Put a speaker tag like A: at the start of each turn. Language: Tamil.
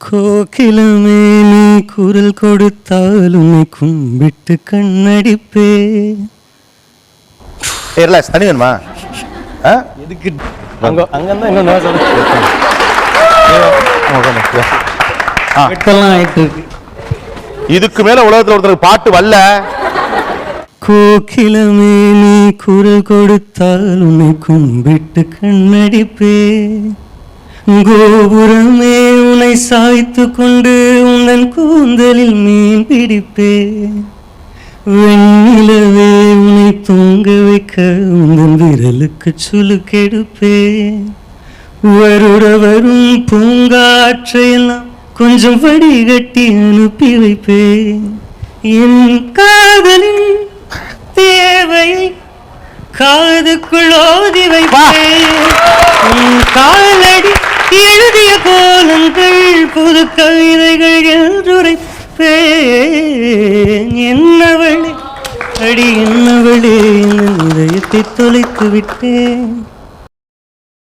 A: கோகிலமே நீ குரல் கொடுத்தால் உன்னை கும்பிட்டு கண்ணடிப்பே.
B: ரிலாக்ஸ். தண்ணி வேணுமா?
A: எதுக்கு அங்க அங்கதான் இன்னும் ஆயிட்டு இருக்கு.
B: இதுக்கு மேல உலகத்துல ஒருத்தருக்கு பாட்டு வரல.
A: கோகிலமே நீ குரல் கொடுத்தால் உன்னை கும்பிட்டு கண்ணடிப்பே. கோபுரமே உன்னை சாய்த்து கொண்டு உந்தன் கூந்தலில் மீன் பிடிப்பே. வெண்ணிலவே உன்னை தூங்க வைக்க உந்தன் விரலுக்கு சுலுக்கெடுப்பே. வருட வரும் பூங்காற்றையெல்லாம் கொஞ்சம் வடிகட்டி அனுப்பி வைப்பே. என் காதலின் தேவையை காதுக்குள் ஓதி வைப்பேன். காலடி எழுதிய கோலங்கள் புது கவிதைகள் என்றுரைப்பேன். என்னவளே அடி என்னவளே இதயத்தை தொலைத்து விட்டேன்.